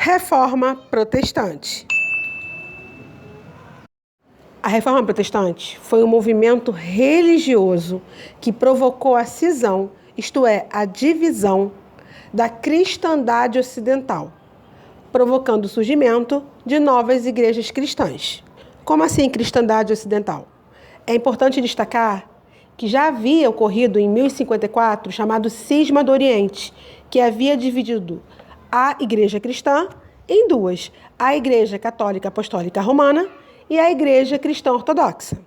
Reforma Protestante. A Reforma Protestante foi um movimento religioso que provocou a cisão, isto é, a divisão da cristandade ocidental, provocando o surgimento de novas igrejas cristãs. Como assim cristandade ocidental? É importante destacar que já havia ocorrido em 1054 o chamado Cisma do Oriente, que havia dividido a Igreja Cristã em duas, a Igreja Católica Apostólica Romana e a Igreja Cristã Ortodoxa.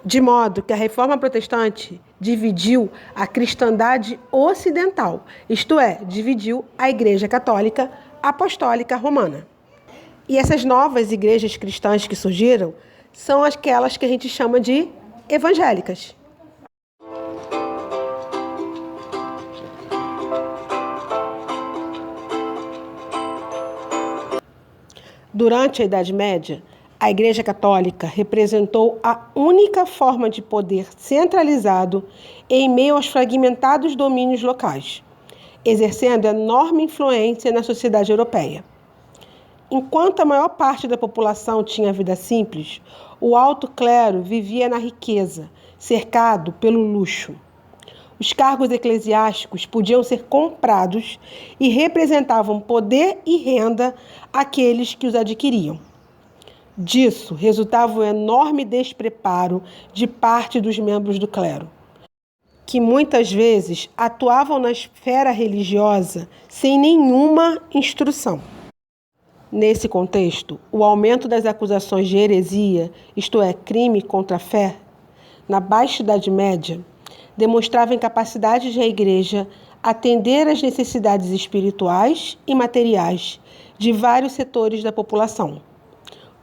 De modo que a Reforma Protestante dividiu a cristandade ocidental, isto é, dividiu a Igreja Católica Apostólica Romana. E essas novas igrejas cristãs que surgiram são aquelas que a gente chama de evangélicas. Durante a Idade Média, a Igreja Católica representou a única forma de poder centralizado em meio aos fragmentados domínios locais, exercendo enorme influência na sociedade europeia. Enquanto a maior parte da população tinha vida simples, o alto clero vivia na riqueza, cercado pelo luxo. Os cargos eclesiásticos podiam ser comprados e representavam poder e renda àqueles que os adquiriam. Disso resultava um enorme despreparo de parte dos membros do clero, que muitas vezes atuavam na esfera religiosa sem nenhuma instrução. Nesse contexto, o aumento das acusações de heresia, isto é, crime contra a fé, na Baixa Idade Média, demonstrava a incapacidade da Igreja atender às necessidades espirituais e materiais de vários setores da população.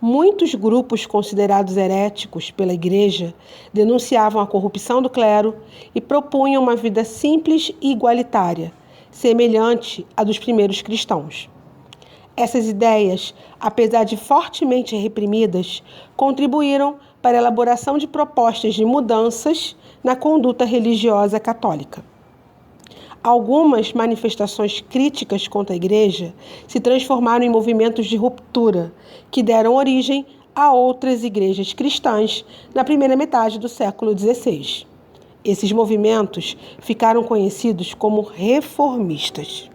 Muitos grupos considerados heréticos pela Igreja denunciavam a corrupção do clero e propunham uma vida simples e igualitária, semelhante à dos primeiros cristãos. Essas ideias, apesar de fortemente reprimidas, contribuíram para a elaboração de propostas de mudanças na conduta religiosa católica. Algumas manifestações críticas contra a Igreja se transformaram em movimentos de ruptura, que deram origem a outras igrejas cristãs na primeira metade do século XVI. Esses movimentos ficaram conhecidos como reformistas.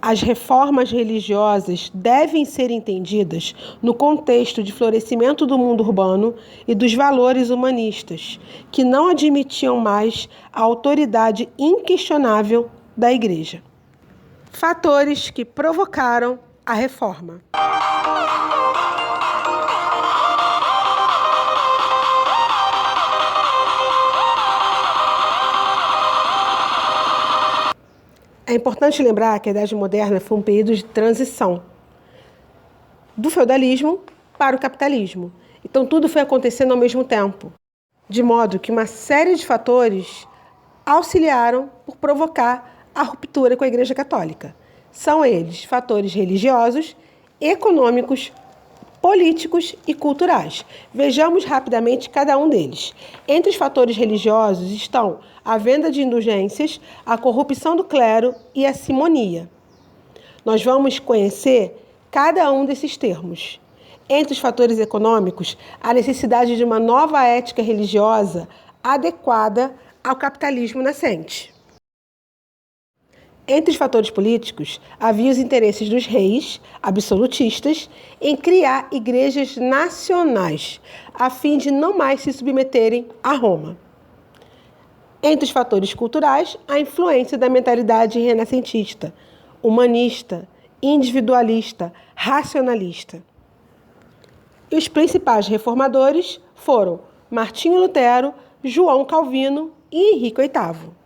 As reformas religiosas devem ser entendidas no contexto de florescimento do mundo urbano e dos valores humanistas, que não admitiam mais a autoridade inquestionável da Igreja. Fatores que provocaram a reforma. É importante lembrar que a Idade Moderna foi um período de transição do feudalismo para o capitalismo. Então, tudo foi acontecendo ao mesmo tempo, de modo que uma série de fatores auxiliaram por provocar a ruptura com a Igreja Católica. São eles fatores religiosos, econômicos, políticos e culturais. Vejamos rapidamente cada um deles. Entre os fatores religiosos estão a venda de indulgências, a corrupção do clero e a simonia. Nós vamos conhecer cada um desses termos. Entre os fatores econômicos, a necessidade de uma nova ética religiosa adequada ao capitalismo nascente. Entre os fatores políticos, havia os interesses dos reis, absolutistas, em criar igrejas nacionais, a fim de não mais se submeterem a Roma. Entre os fatores culturais, a influência da mentalidade renascentista, humanista, individualista, racionalista. E os principais reformadores foram Martinho Lutero, João Calvino e Henrique VIII.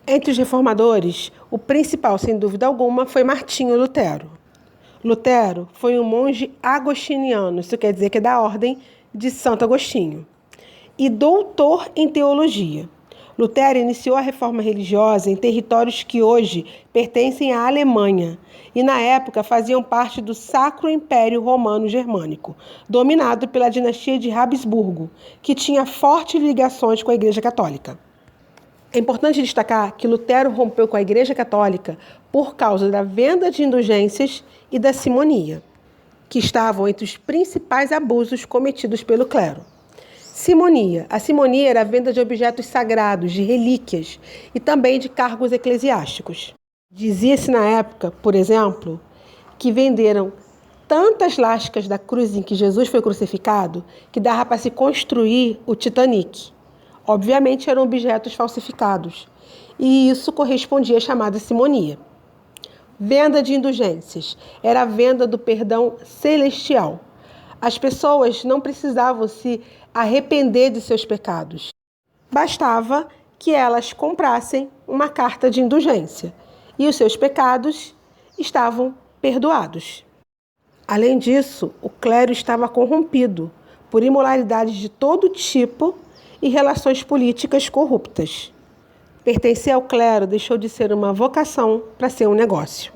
Entre os reformadores, o principal, sem dúvida alguma, foi Martinho Lutero. Lutero foi um monge agostiniano, isso quer dizer que é da ordem de Santo Agostinho, e doutor em teologia. Lutero iniciou a reforma religiosa em territórios que hoje pertencem à Alemanha e, na época, faziam parte do Sacro Império Romano Germânico, dominado pela dinastia de Habsburgo, que tinha fortes ligações com a Igreja Católica. É importante destacar que Lutero rompeu com a Igreja Católica por causa da venda de indulgências e da simonia, que estavam entre os principais abusos cometidos pelo clero. Simonia. A simonia era a venda de objetos sagrados, de relíquias e também de cargos eclesiásticos. Dizia-se na época, por exemplo, que venderam tantas lascas da cruz em que Jesus foi crucificado que dava para se construir o Titanic. Obviamente eram objetos falsificados e isso correspondia à chamada simonia. Venda de indulgências. Era a venda do perdão celestial. As pessoas não precisavam se arrepender de seus pecados. Bastava que elas comprassem uma carta de indulgência e os seus pecados estavam perdoados. Além disso, o clero estava corrompido por imoralidades de todo tipo e relações políticas corruptas. Pertencer ao clero deixou de ser uma vocação para ser um negócio.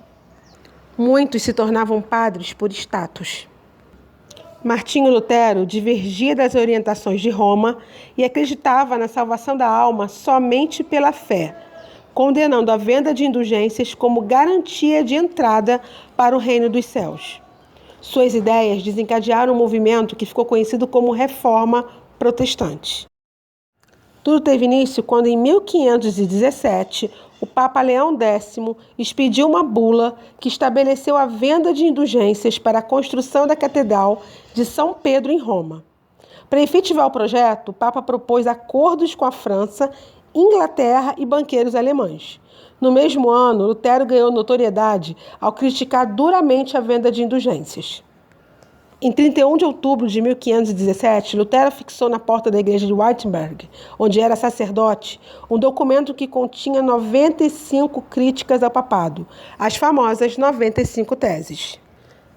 Muitos se tornavam padres por status. Martinho Lutero divergia das orientações de Roma e acreditava na salvação da alma somente pela fé, condenando a venda de indulgências como garantia de entrada para o reino dos céus. Suas ideias desencadearam um movimento que ficou conhecido como Reforma Protestante. Tudo teve início quando, em 1517, o Papa Leão X expediu uma bula que estabeleceu a venda de indulgências para a construção da Catedral de São Pedro em Roma. Para efetivar o projeto, o Papa propôs acordos com a França, Inglaterra e banqueiros alemães. No mesmo ano, Lutero ganhou notoriedade ao criticar duramente a venda de indulgências. Em 31 de outubro de 1517, Lutero fixou na porta da igreja de Wittenberg, onde era sacerdote, um documento que continha 95 críticas ao papado, as famosas 95 teses.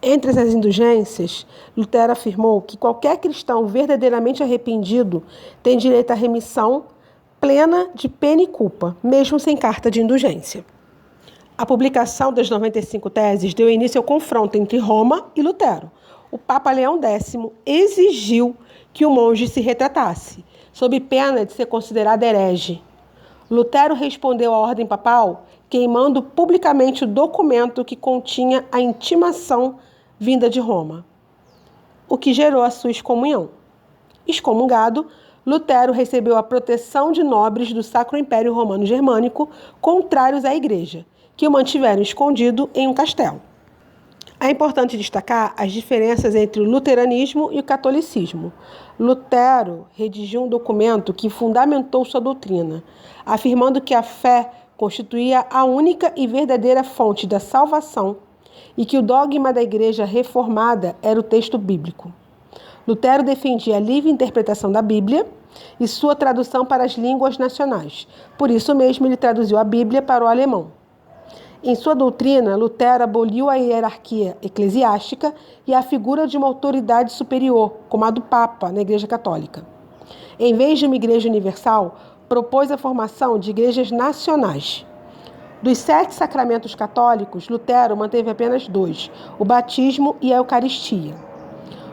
Entre essas indulgências, Lutero afirmou que qualquer cristão verdadeiramente arrependido tem direito à remissão plena de pena e culpa, mesmo sem carta de indulgência. A publicação das 95 teses deu início ao confronto entre Roma e Lutero. O Papa Leão X exigiu que o monge se retratasse, sob pena de ser considerado herege. Lutero respondeu à ordem papal queimando publicamente o documento que continha a intimação vinda de Roma, o que gerou a sua excomunhão. Excomungado, Lutero recebeu a proteção de nobres do Sacro Império Romano Germânico, contrários à Igreja, que o mantiveram escondido em um castelo. É importante destacar as diferenças entre o luteranismo e o catolicismo. Lutero redigiu um documento que fundamentou sua doutrina, afirmando que a fé constituía a única e verdadeira fonte da salvação e que o dogma da Igreja reformada era o texto bíblico. Lutero defendia a livre interpretação da Bíblia e sua tradução para as línguas nacionais. Por isso mesmo, ele traduziu a Bíblia para o alemão. Em sua doutrina, Lutero aboliu a hierarquia eclesiástica e a figura de uma autoridade superior, como a do Papa na Igreja Católica. Em vez de uma igreja universal, propôs a formação de igrejas nacionais. Dos 7 sacramentos católicos, Lutero manteve apenas 2, o batismo e a Eucaristia.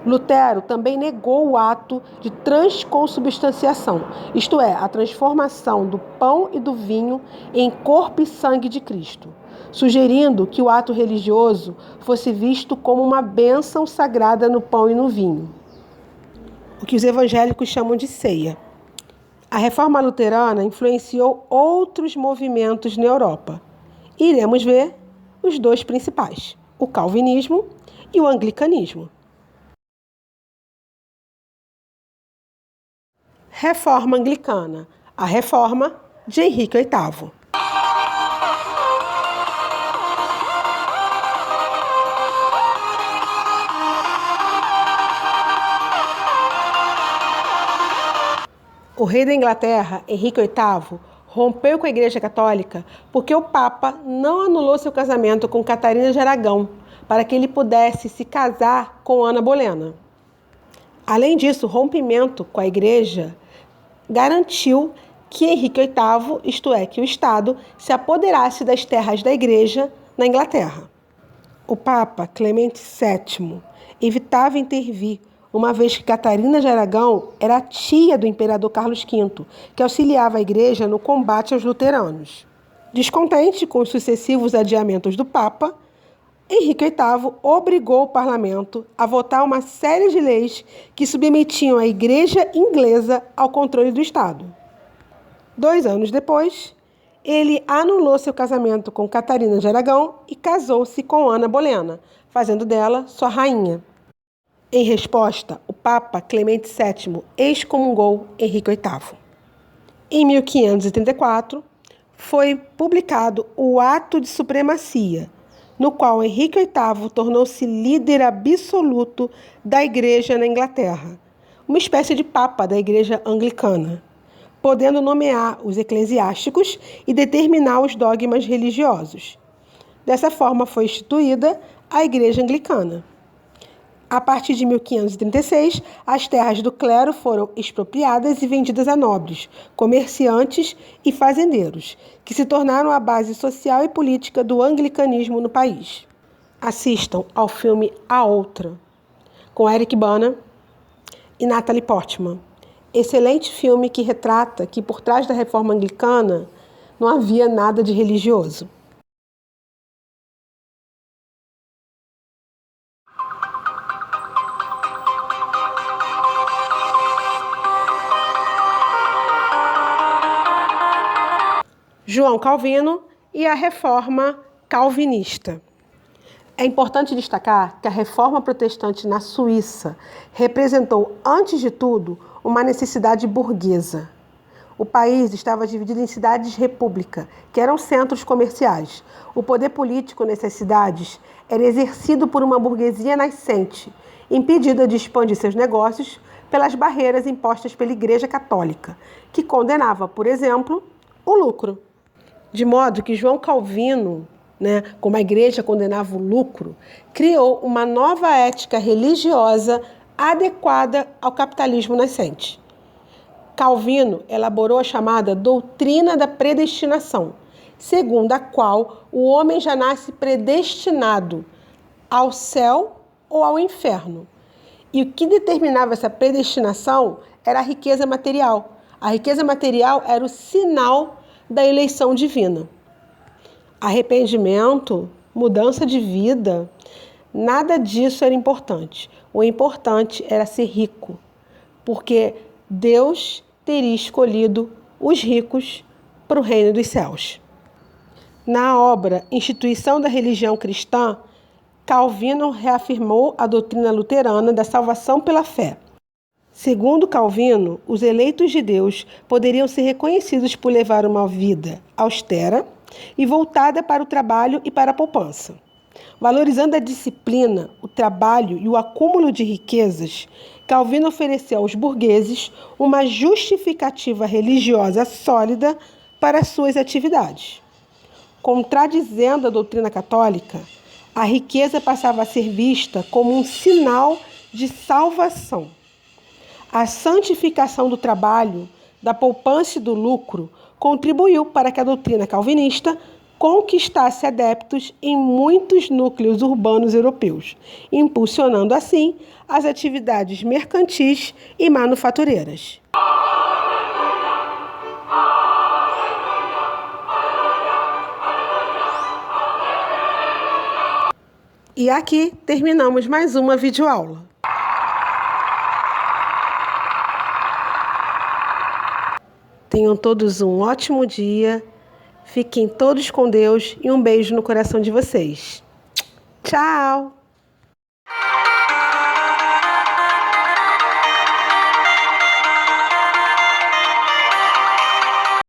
Lutero também negou o ato de transconsubstanciação, isto é, a transformação do pão e do vinho em corpo e sangue de Cristo, sugerindo que o ato religioso fosse visto como uma bênção sagrada no pão e no vinho, o que os evangélicos chamam de ceia. A reforma luterana influenciou outros movimentos na Europa. Iremos ver os 2 principais, o calvinismo e o anglicanismo. Reforma anglicana, a reforma de Henrique VIII. O rei da Inglaterra, Henrique VIII, rompeu com a Igreja Católica porque o Papa não anulou seu casamento com Catarina de Aragão para que ele pudesse se casar com Ana Bolena. Além disso, o rompimento com a Igreja garantiu que Henrique VIII, isto é, que o Estado, se apoderasse das terras da Igreja na Inglaterra. O Papa Clemente VII evitava intervir, uma vez que Catarina de Aragão era tia do imperador Carlos V, que auxiliava a Igreja no combate aos luteranos. Descontente com os sucessivos adiamentos do Papa, Henrique VIII obrigou o parlamento a votar uma série de leis que submetiam a Igreja inglesa ao controle do Estado. 2 anos depois, ele anulou seu casamento com Catarina de Aragão e casou-se com Ana Bolena, fazendo dela sua rainha. Em resposta, o Papa Clemente VII excomungou Henrique VIII. Em 1534, foi publicado o Ato de Supremacia, no qual Henrique VIII tornou-se líder absoluto da Igreja na Inglaterra, uma espécie de papa da Igreja anglicana, podendo nomear os eclesiásticos e determinar os dogmas religiosos. Dessa forma foi instituída a Igreja Anglicana. A partir de 1536, as terras do clero foram expropriadas e vendidas a nobres, comerciantes e fazendeiros, que se tornaram a base social e política do anglicanismo no país. Assistam ao filme A Outra, com Eric Bana e Natalie Portman. Excelente filme que retrata que por trás da reforma anglicana não havia nada de religioso. João Calvino e a reforma calvinista. É importante destacar que a reforma protestante na Suíça representou, antes de tudo, uma necessidade burguesa. O país estava dividido em cidades-república, que eram centros comerciais. O poder político nessas cidades era exercido por uma burguesia nascente, impedida de expandir seus negócios pelas barreiras impostas pela Igreja Católica, que condenava, por exemplo, o lucro. De modo que João Calvino, como a Igreja condenava o lucro, criou uma nova ética religiosa adequada ao capitalismo nascente. Calvino elaborou a chamada doutrina da predestinação, segundo a qual o homem já nasce predestinado ao céu ou ao inferno. E o que determinava essa predestinação era a riqueza material. A riqueza material era o sinal da eleição divina. Arrependimento, mudança de vida, nada disso era importante. O importante era ser rico, porque Deus teria escolhido os ricos para o reino dos céus. Na obra Instituição da Religião Cristã, Calvino reafirmou a doutrina luterana da salvação pela fé. Segundo Calvino, os eleitos de Deus poderiam ser reconhecidos por levar uma vida austera e voltada para o trabalho e para a poupança. Valorizando a disciplina, o trabalho e o acúmulo de riquezas, Calvino ofereceu aos burgueses uma justificativa religiosa sólida para suas atividades. Contradizendo a doutrina católica, a riqueza passava a ser vista como um sinal de salvação. A santificação do trabalho, da poupança e do lucro contribuiu para que a doutrina calvinista conquistasse adeptos em muitos núcleos urbanos europeus, impulsionando assim as atividades mercantis e manufatureiras. E aqui terminamos mais uma videoaula. Tenham todos um ótimo dia, fiquem todos com Deus e um beijo no coração de vocês. Tchau!